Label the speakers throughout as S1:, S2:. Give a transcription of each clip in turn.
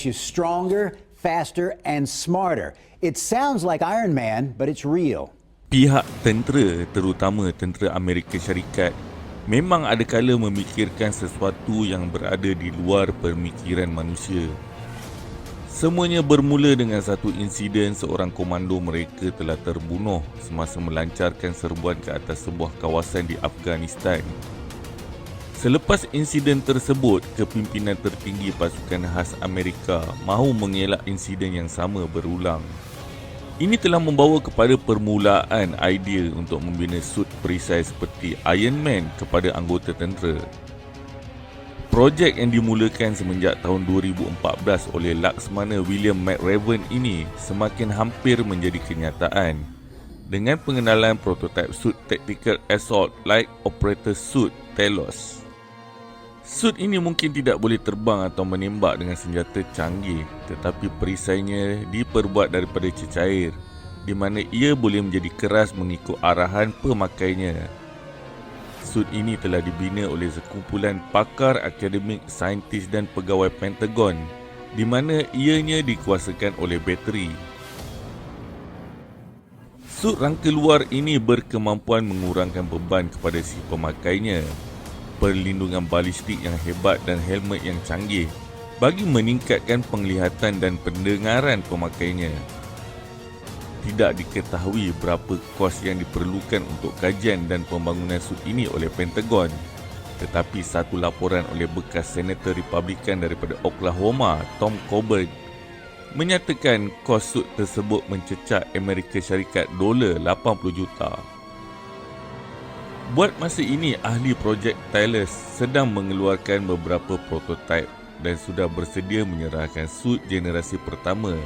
S1: makes you stronger, faster, and smarter. It sounds like Iron Man, but it's real.
S2: Pihak tentera, terutama tentera Amerika Syarikat, memang ada kala memikirkan sesuatu yang berada di luar pemikiran manusia. Semuanya bermula dengan satu insiden seorang komando mereka telah terbunuh semasa melancarkan serbuan ke atas sebuah kawasan di Afghanistan. Selepas insiden tersebut, kepimpinan tertinggi pasukan khas Amerika mahu mengelak insiden yang sama berulang. Ini telah membawa kepada permulaan idea untuk membina sut perisai seperti Iron Man kepada anggota tentera. Projek yang dimulakan semenjak tahun 2014 oleh Laksmana William McRaven ini semakin hampir menjadi kenyataan dengan pengenalan prototipe sut Tactical Assault Light Operator Suit Telos. Sut ini mungkin tidak boleh terbang atau menembak dengan senjata canggih, tetapi perisainya diperbuat daripada cecair, di mana ia boleh menjadi keras mengikut arahan pemakainya. Sut ini telah dibina oleh sekumpulan pakar akademik, saintis dan pegawai Pentagon, di mana ianya dikuasakan oleh bateri. Sut rangka luar ini berkemampuan mengurangkan beban kepada si pemakainya, perlindungan balistik yang hebat dan helmet yang canggih bagi meningkatkan penglihatan dan pendengaran pemakainya. Tidak diketahui berapa kos yang diperlukan untuk kajian dan pembangunan sut ini oleh Pentagon, tetapi satu laporan oleh bekas Senator Republikan daripada Oklahoma, Tom Coburn, menyatakan kos sut tersebut mencecah Amerika Syarikat $80 juta. Buat masa ini, ahli projek Thales sedang mengeluarkan beberapa prototipe dan sudah bersedia menyerahkan sut generasi pertama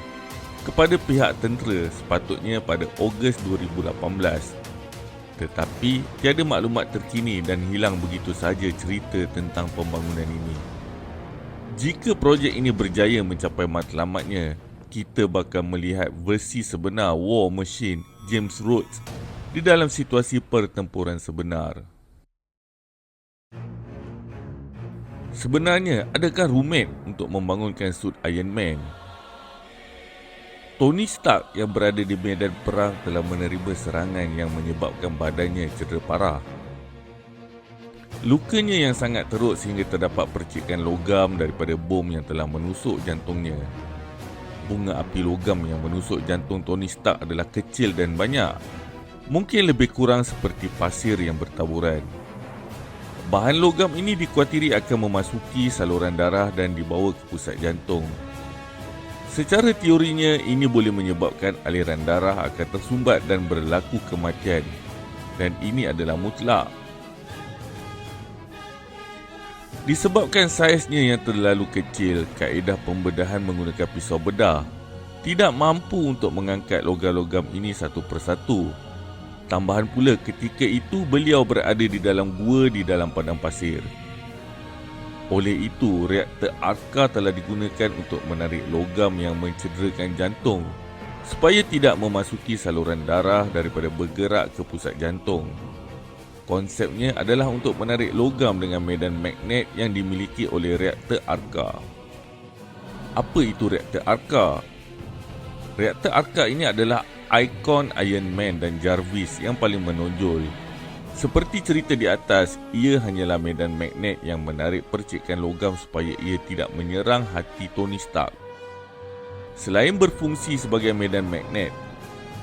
S2: kepada pihak tentera sepatutnya pada Ogos 2018. Tetapi tiada maklumat terkini dan hilang begitu saja cerita tentang pembangunan ini. Jika projek ini berjaya mencapai matlamatnya, kita bakal melihat versi sebenar War Machine James Rhodes di dalam situasi pertempuran sebenar. Sebenarnya, adakah rumit untuk membangunkan sut Iron Man? Tony Stark yang berada di medan perang telah menerima serangan yang menyebabkan badannya cedera parah. Lukanya yang sangat teruk sehingga terdapat percikan logam daripada bom yang telah menusuk jantungnya. Bunga api logam yang menusuk jantung Tony Stark adalah kecil dan banyak. Mungkin lebih kurang seperti pasir yang bertaburan. Bahan logam ini dikuatiri akan memasuki saluran darah dan dibawa ke pusat jantung. Secara teorinya, ini boleh menyebabkan aliran darah akan tersumbat dan berlaku kematian. Dan ini adalah mutlak. Disebabkan saiznya yang terlalu kecil, kaedah pembedahan menggunakan pisau bedah tidak mampu untuk mengangkat logam-logam ini satu persatu. Tambahan pula, ketika itu beliau berada di dalam gua di dalam padang pasir. Oleh itu, reaktor Arca telah digunakan untuk menarik logam yang mencederakan jantung supaya tidak memasuki saluran darah daripada bergerak ke pusat jantung. Konsepnya adalah untuk menarik logam dengan medan magnet yang dimiliki oleh reaktor Arca. Apa itu reaktor Arca? Reaktor Arca ini adalah ikon Iron Man dan Jarvis yang paling menonjol. Seperti cerita di atas, ia hanyalah medan magnet yang menarik percikan logam supaya ia tidak menyerang hati Tony Stark. Selain berfungsi sebagai medan magnet,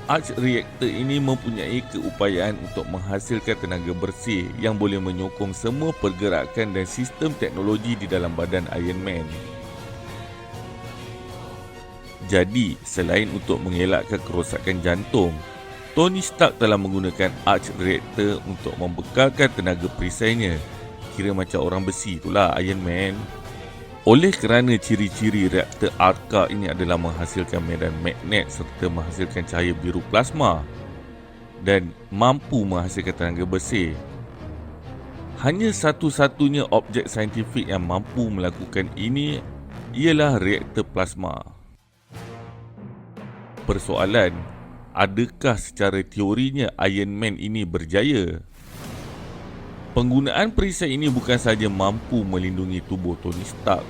S2: arch reactor ini mempunyai keupayaan untuk menghasilkan tenaga bersih yang boleh menyokong semua pergerakan dan sistem teknologi di dalam badan Iron Man. Jadi, selain untuk mengelakkan kerosakan jantung, Tony Stark telah menggunakan arch reactor untuk membekalkan tenaga perisainya. Kira macam orang besi itulah Iron Man. Oleh kerana ciri-ciri reaktor Arca ini adalah menghasilkan medan magnet serta menghasilkan cahaya biru plasma dan mampu menghasilkan tenaga bersih, hanya satu-satunya objek saintifik yang mampu melakukan ini ialah reaktor plasma. Persoalan, adakah secara teorinya Iron Man ini berjaya? Penggunaan perisai ini bukan sahaja mampu melindungi tubuh Tony Stark,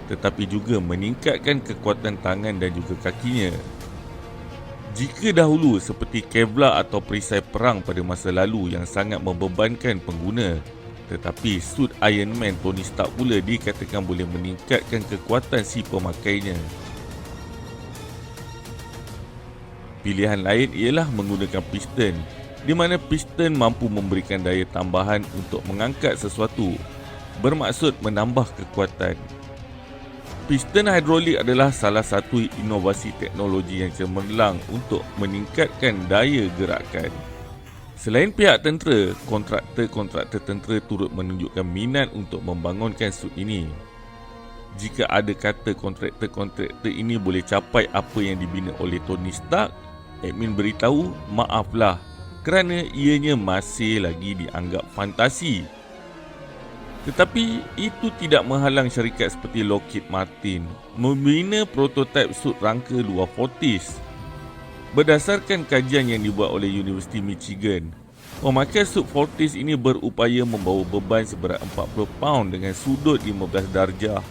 S2: tetapi juga meningkatkan kekuatan tangan dan juga kakinya. Jika dahulu seperti Kevlar atau perisai perang pada masa lalu yang sangat membebankan pengguna, tetapi sut Iron Man Tony Stark pula dikatakan boleh meningkatkan kekuatan si pemakainya. Pilihan lain ialah menggunakan piston, di mana piston mampu memberikan daya tambahan untuk mengangkat sesuatu, bermaksud menambah kekuatan. Piston hidrolik adalah salah satu inovasi teknologi yang cemerlang untuk meningkatkan daya gerakan. Selain pihak tentera, kontraktor-kontraktor tentera turut menunjukkan minat untuk membangunkan sut ini. Jika ada kata kontraktor-kontraktor ini boleh capai apa yang dibina oleh Tony Stark, admin beritahu maaflah kerana ianya masih lagi dianggap fantasi. Tetapi itu tidak menghalang syarikat seperti Lockheed Martin membina prototipe sut rangka luar Fortis. Berdasarkan kajian yang dibuat oleh Universiti Michigan, pemakai sut Fortis ini berupaya membawa beban seberat 40 paun dengan sudut 15 darjah.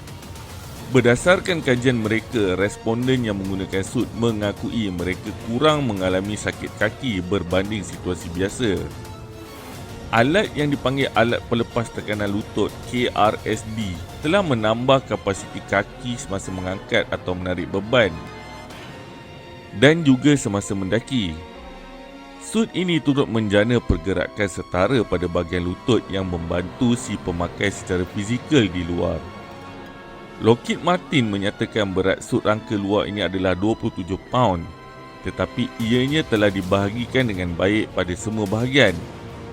S2: Berdasarkan kajian mereka, responden yang menggunakan sut mengakui mereka kurang mengalami sakit kaki berbanding situasi biasa. Alat yang dipanggil alat pelepas tekanan lutut KRSD telah menambah kapasiti kaki semasa mengangkat atau menarik beban dan juga semasa mendaki. Sut ini turut menjana pergerakan setara pada bahagian lutut yang membantu si pemakai secara fizikal di luar. Lockheed Martin menyatakan berat sut rangka luar ini adalah 27 paun, tetapi ianya telah dibahagikan dengan baik pada semua bahagian.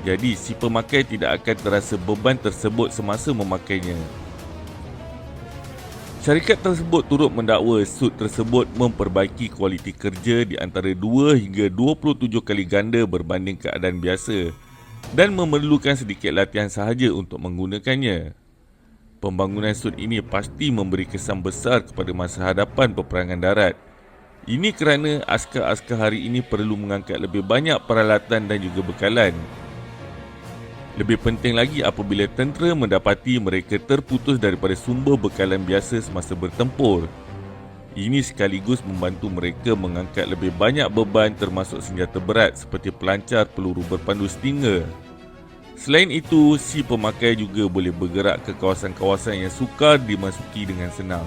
S2: Jadi, si pemakai tidak akan terasa beban tersebut semasa memakainya. Syarikat tersebut turut mendakwa sut tersebut memperbaiki kualiti kerja di antara 2 hingga 27 kali ganda berbanding keadaan biasa dan memerlukan sedikit latihan sahaja untuk menggunakannya. Pembangunan sut ini pasti memberi kesan besar kepada masa hadapan peperangan darat. Ini kerana askar-askar hari ini perlu mengangkat lebih banyak peralatan dan juga bekalan. Lebih penting lagi apabila tentera mendapati mereka terputus daripada sumber bekalan biasa semasa bertempur. Ini sekaligus membantu mereka mengangkat lebih banyak beban termasuk senjata berat seperti pelancar peluru berpandu Stinger. Selain itu, si pemakai juga boleh bergerak ke kawasan-kawasan yang sukar dimasuki dengan senang.